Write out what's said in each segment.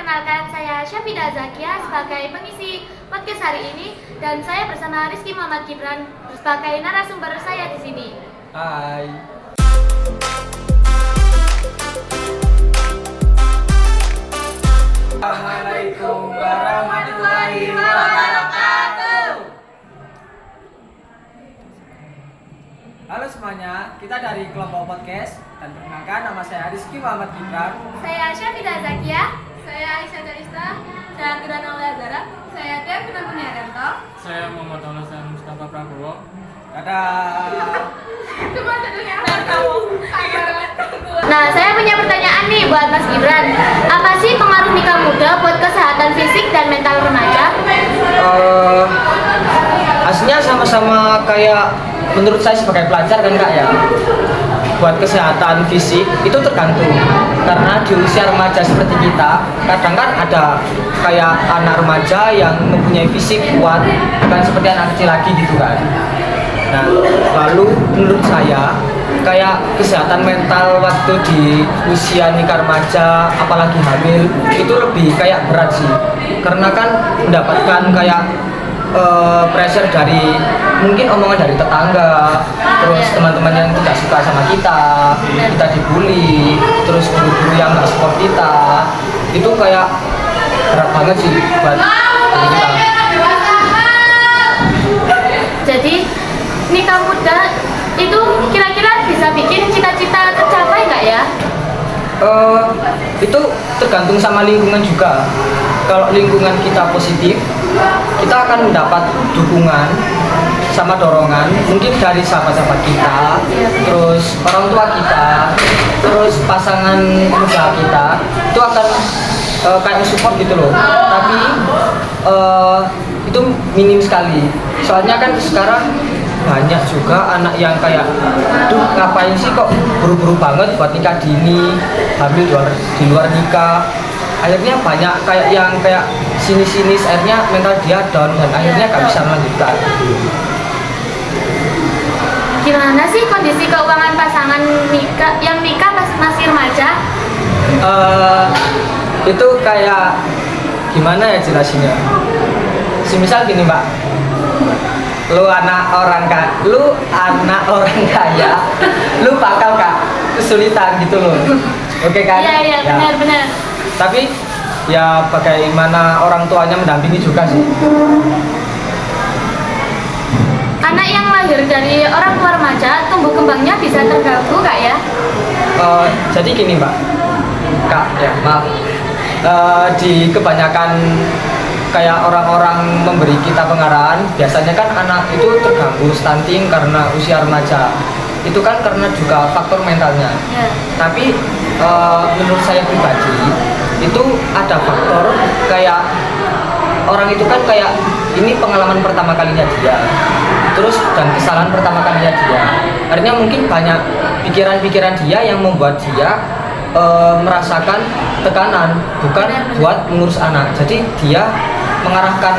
perkenalkan, saya Syafida Zakia sebagai pengisi podcast hari ini dan saya bersama Rizky Muhammad Gibran sebagai narasumber saya di sini. Hai. Assalamualaikum warahmatullahi wabarakatuh. Halo semuanya, kita dari kelompok podcast dan perkenalkan nama saya Rizky Muhammad Gibran. Saya Syafida Zakia. Saya Aisyah Darista. Saya Kirana Ulayadara. Saya Devina Muniarento. Saya Muhammad Alasan Mustafa Prabowo. Dadah. Cuma judulnya Nah, saya punya pertanyaan nih buat Mas Gibran. Apa sih pengaruh nikah muda buat kesehatan fisik dan mental remaja? Aslinya sama-sama kayak menurut saya sebagai pelajar kan Kak ya. Buat kesehatan fisik itu tergantung, karena di usia remaja seperti kita kadang kan ada kayak anak remaja yang mempunyai fisik kuat, bukan seperti anak kecil lagi gitu kan. Nah, lalu menurut saya kayak kesehatan mental waktu di usia nikah remaja apalagi hamil itu lebih kayak berat sih, karena kan mendapatkan kayak pressure dari mungkin omongan dari tetangga, terus teman-teman yang tidak suka sama kita dibully, terus guru-guru yang nggak support kita, itu kayak berat banget sih buat kita. Jadi nikah muda itu kira-kira bisa bikin cita-cita tercapai nggak ya? Itu tergantung sama lingkungan juga. Kalau lingkungan kita positif, kita akan mendapat dukungan sama dorongan mungkin dari sahabat-sahabat kita, terus orang tua kita, terus pasangan muda kita itu akan kayak support gitu loh. Tapi itu minim sekali. Soalnya kan sekarang banyak juga anak yang kayak, aduh ngapain sih kok buru-buru banget buat nikah dini, hamil di luar nikah. Akhirnya banyak kayak yang kayak sinis-sinis, akhirnya mental dia down dan akhirnya gak bisa melanjutkan. Gimana sih kondisi keuangan pasangan yang nikah pas masih remaja? Itu kayak gimana ya jelasinnya? Semisal gini Mbak, lu anak orang kaya, lu bakal kesulitan gitu loh. Oke kan? Iya, benar. Tapi ya bagaimana orang tuanya mendampingi juga sih. Anak yang lahir dari orang tua remaja tumbuh kembangnya bisa terganggu nggak ya? Jadi gini Mbak, Kak ya maaf, di kebanyakan kayak orang-orang memberi kita pengarahan, biasanya kan anak itu terganggu stunting karena usia remaja. Itu kan karena juga faktor mentalnya. Ya. Tapi menurut saya pribadi itu ada faktor kayak orang itu kan kayak ini pengalaman pertama kalinya dia, terus dan kesalahan pertama kalinya dia. Artinya mungkin banyak pikiran-pikiran dia yang membuat dia merasakan tekanan, bukan buat mengurus anak. Jadi dia mengarahkan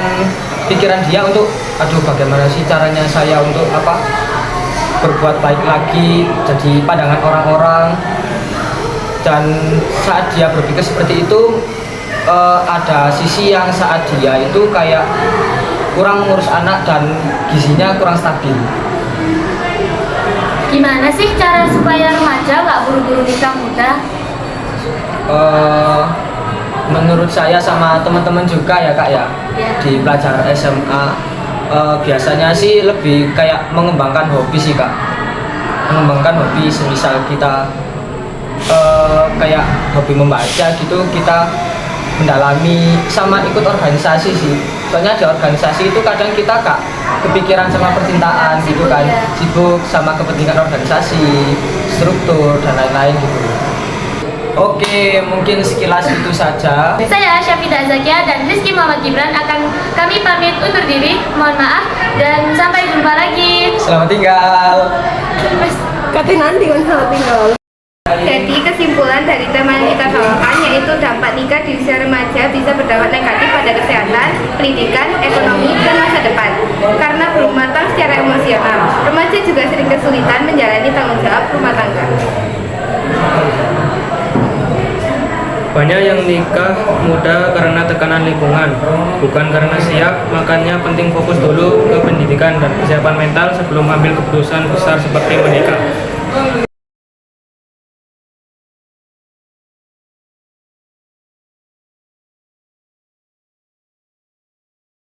pikiran dia untuk, aduh bagaimana sih caranya saya untuk berbuat baik lagi, jadi pandangan orang-orang. Dan saat dia berpikir seperti itu, ada sisi yang saat dia itu kayak kurang mengurus anak dan gizinya kurang stabil. Gimana sih cara supaya remaja nggak buru-buru nikah muda? Menurut saya sama teman-teman juga ya Kak ya, di pelajar SMA biasanya sih lebih kayak mengembangkan hobi sih Kak. Mengembangkan hobi, semisal kita kayak hobi membaca gitu, kita mendalami sama ikut organisasi sih. Soalnya di organisasi itu kadang kita kepikiran sama percintaan gitu kan, sibuk sama kepentingan organisasi, struktur dan lain-lain gitu. Oke, mungkin sekilas itu saja. Saya Syafida Zakia dan Rizky Muhammad Gibran akan kami pamit undur diri. Mohon maaf dan sampai jumpa lagi. Selamat tinggal. selamat tinggal. Jadi kesimpulan dari tema yang kita bawakan yaitu dampak nikah di usia remaja bisa berdampak negatif pada kesehatan, pendidikan, ekonomi, dan masa depan. Karena belum matang secara emosional, remaja juga sering kesulitan menjalani tanggung jawab rumah tangga. Banyak yang nikah muda karena tekanan lingkungan, bukan karena siap. Makanya penting fokus dulu ke pendidikan dan persiapan mental sebelum ambil keputusan besar seperti menikah.